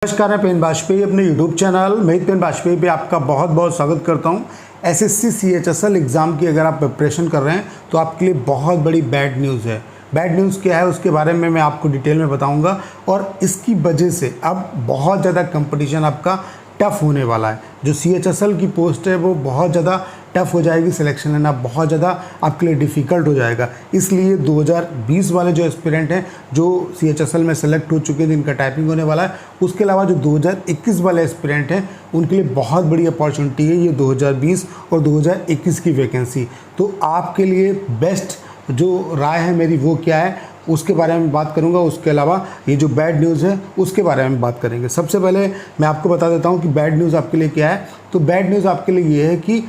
नमस्कार, मैं पेन बाजपेयी अपने YouTube चैनल महित पेन बाजपेयी पे आपका बहुत बहुत स्वागत करता हूं। SSC CHSL एग्ज़ाम की अगर आप प्रिपरेशन कर रहे हैं तो आपके लिए बहुत बड़ी बैड न्यूज़ है। बैड न्यूज़ क्या है उसके बारे में मैं आपको डिटेल में बताऊंगा और इसकी वजह से अब बहुत ज़्यादा कंपटीशन आपका टफ़ होने वाला है। जो CHSL की पोस्ट है वो बहुत ज़्यादा टफ़ हो जाएगी, सिलेक्शन लेना बहुत ज़्यादा आपके लिए डिफ़िकल्ट हो जाएगा। इसलिए 2020 वाले जो एस्पिरेंट हैं जो CHSL में सेलेक्ट हो चुके हैं, जिनका टाइपिंग होने वाला है, उसके अलावा जो 2021 वाले एस्पिरेंट हैं उनके लिए बहुत बड़ी अपॉर्चुनिटी है ये 2020 और 2021 की वैकेंसी। तो आपके लिए बेस्ट जो राय है मेरी वो क्या है उसके बारे में बात करूंगा। उसके अलावा ये जो बैड न्यूज़ है उसके बारे में बात करेंगे। सबसे पहले मैं आपको बता देता हूं कि बैड न्यूज़ आपके लिए क्या है। तो बैड न्यूज़ आपके लिए ये है कि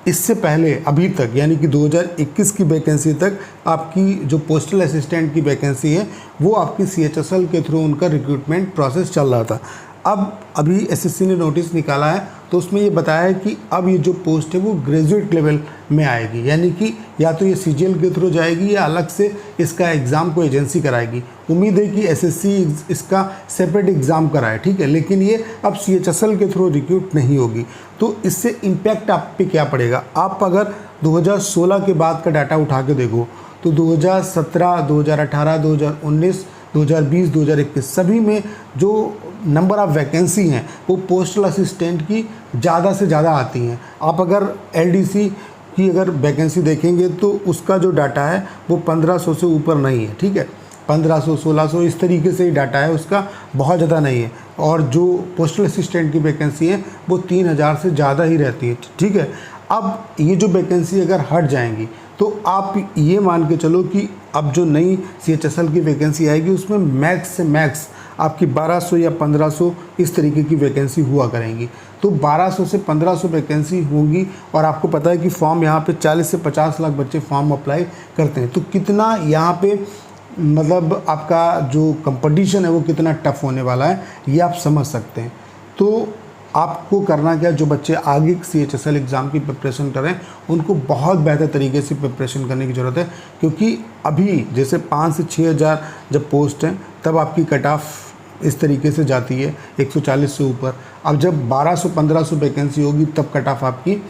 इससे पहले अभी तक यानी कि 2021 की वैकेंसी तक आपकी जो पोस्टल असिस्टेंट की वैकेंसी है वो आपकी CHSL के थ्रू उनका रिक्रूटमेंट प्रोसेस चल रहा था। अब अभी SSC ने नोटिस निकाला है तो उसमें ये बताया है कि अब ये जो पोस्ट है वो ग्रेजुएट लेवल में आएगी, यानी कि या तो ये CGL के थ्रू जाएगी या अलग से इसका एग्ज़ाम को एजेंसी कराएगी। उम्मीद है कि SSC इसका सेपरेट एग्ज़ाम कराए, ठीक है, लेकिन ये अब CHSL के थ्रू रिक्रूट नहीं होगी। तो इससे इम्पैक्ट आप पे क्या पड़ेगा? आप अगर 2016 के बाद का डाटा उठा के देखो तो 2017, 2018, 2019, 2020, 2021 सभी में जो नंबर ऑफ़ वैकेंसी हैं वो पोस्टल असिस्टेंट की ज़्यादा से ज़्यादा आती हैं। आप अगर LDC की अगर वैकेंसी देखेंगे तो उसका जो डाटा है वो 1500 से ऊपर नहीं है, ठीक है, 1500, 1600 इस तरीके से ही डाटा है उसका, बहुत ज़्यादा नहीं है। और जो पोस्टल असिस्टेंट की वैकेंसी है वो 3000 से ज़्यादा ही रहती है, ठीक है। अब ये जो वैकेंसी अगर हट जाएंगी तो आप ये मान के चलो कि अब जो नई CHSL की वैकेंसी आएगी उसमें मैक्स से मैक्स आपकी 1200 या 1500 इस तरीके की वैकेंसी हुआ करेंगी। तो 1200 से 1500 वैकेंसी होंगी और आपको पता है कि फॉर्म यहाँ पे 40 से 50 लाख बच्चे फॉर्म अप्लाई करते हैं। तो कितना यहाँ पे मतलब आपका जो कंपटीशन है वो कितना टफ होने वाला है ये आप समझ सकते हैं। तो आपको करना क्या, जो बच्चे आगे CHSL एग्ज़ाम की प्रिपरेशन कर रहे हैं उनको बहुत बेहतर तरीके से प्रिपरेशन करने की ज़रूरत है, क्योंकि अभी जैसे 5 से 6000 जब पोस्ट हैं तब आपकी कट ऑफ इस तरीके से जाती है 140 से ऊपर। अब जब 1200-1500 वैकेंसी होगी तब कट ऑफ आपकी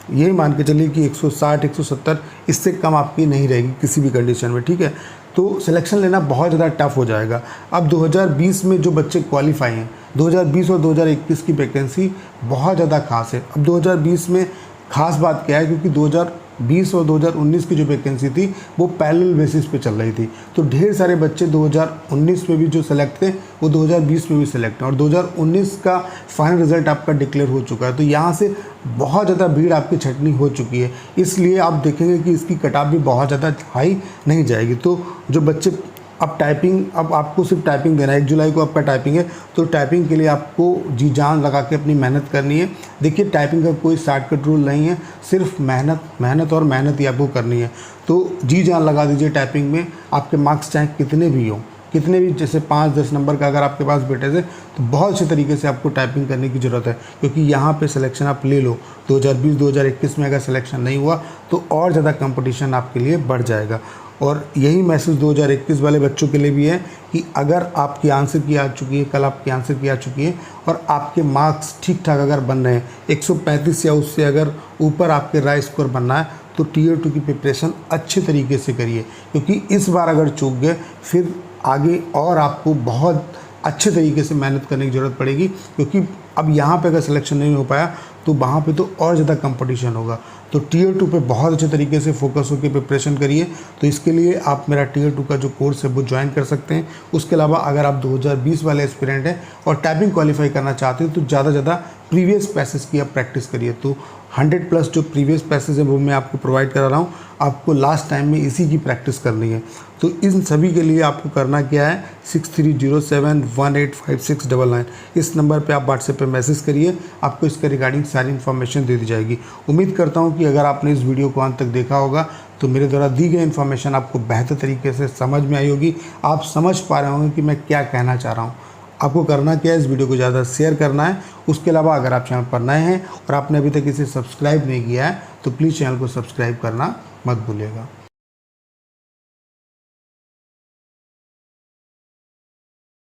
यही मान के चलिए कि 160-170 इससे कम आपकी नहीं रहेगी किसी भी कंडीशन में, ठीक है। तो सिलेक्शन लेना बहुत ज़्यादा टफ हो जाएगा। अब 2020 में जो बच्चे क्वालिफाई हैं, 2020 और 2021 की वैकेंसी बहुत ज़्यादा खास है। अब 2020 में खास बात क्या है, क्योंकि 2020 और 2019 की जो वैकेंसी थी वो पैरेलल बेसिस पे चल रही थी। तो ढेर सारे बच्चे 2019 में भी जो सेलेक्ट थे वो 2020 में भी सेलेक्ट हैं और 2019 का फाइनल रिजल्ट आपका डिक्लेयर हो चुका है। तो यहाँ से बहुत ज़्यादा भीड़ आपकी छटनी हो चुकी है, इसलिए आप देखेंगे कि इसकी कट ऑफ भी बहुत ज़्यादा हाई नहीं जाएगी। तो जो बच्चे अब टाइपिंग, अब आपको सिर्फ टाइपिंग देना है, 1 जुलाई को आपका टाइपिंग है तो टाइपिंग के लिए आपको जी जान लगा के अपनी मेहनत करनी है। देखिए टाइपिंग का कोई शॉर्टकट रूल नहीं है, सिर्फ मेहनत और मेहनत ही आपको करनी है। तो जी जान लगा दीजिए टाइपिंग में, आपके मार्क्स चाहे कितने भी हों, कितने भी, जैसे 5-10 नंबर का अगर आपके पास बेटे से, तो बहुत अच्छे तरीके से आपको टाइपिंग करने की ज़रूरत है, क्योंकि यहाँ पे सिलेक्शन आप ले लो। 2020-2021 में अगर सिलेक्शन नहीं हुआ तो और ज़्यादा कंपटीशन आपके लिए बढ़ जाएगा। और यही मैसेज 2021 वाले बच्चों के लिए भी है कि अगर आपकी आंसर की आ चुकी है, कल आपकी आंसर की आ चुकी है और आपके मार्क्स ठीक ठाक अगर बन रहे हैं, 135 या उससे अगर ऊपर आपके राय स्कोर बनना है तो Tier 2 की प्रिपरेशन अच्छे तरीके से करिए, क्योंकि इस बार अगर चूक गए फिर आगे और आपको बहुत अच्छे तरीके से मेहनत करने की ज़रूरत पड़ेगी, क्योंकि अब यहाँ पे अगर सिलेक्शन नहीं हो पाया तो वहाँ पे तो और ज़्यादा कंपटीशन होगा। तो Tier 2 पे बहुत अच्छे तरीके से फोकस होकर प्रिपरेशन करिए। तो इसके लिए आप मेरा Tier 2 का जो कोर्स है वो ज्वाइन कर सकते हैं। उसके अलावा अगर आप 2020 वाले एस्पिरेंट हैं और टाइपिंग क्वालिफाई करना चाहते हैं तो ज़्यादा ज़्यादा प्रीवियस पैसेज की आप प्रैक्टिस करिए। तो 100+ जो प्रीवियस पैसेज है वो मैं आपको प्रोवाइड करा रहा हूँ, आपको लास्ट टाइम में इसी की प्रैक्टिस करनी है। तो इन सभी के लिए आपको करना क्या है, 6307185699 इस नंबर पे आप व्हाट्सएप पे मैसेज करिए, आपको इसके रिगार्डिंग सारी इन्फॉर्मेशन दे दी जाएगी। उम्मीद करता हूँ कि अगर आपने इस वीडियो को अंत तक देखा होगा तो मेरे द्वारा दी गई इन्फॉर्मेशन आपको बेहतर तरीके से समझ में आई होगी, आप समझ पा रहे होंगे कि मैं क्या कहना चाह रहा हूँ। आपको करना क्या है, इस वीडियो को ज़्यादा शेयर करना है। उसके अलावा अगर आप चैनल पर नए हैं और आपने अभी तक इसे सब्सक्राइब नहीं किया है तो प्लीज़ चैनल को सब्सक्राइब करना मत भूलिएगा।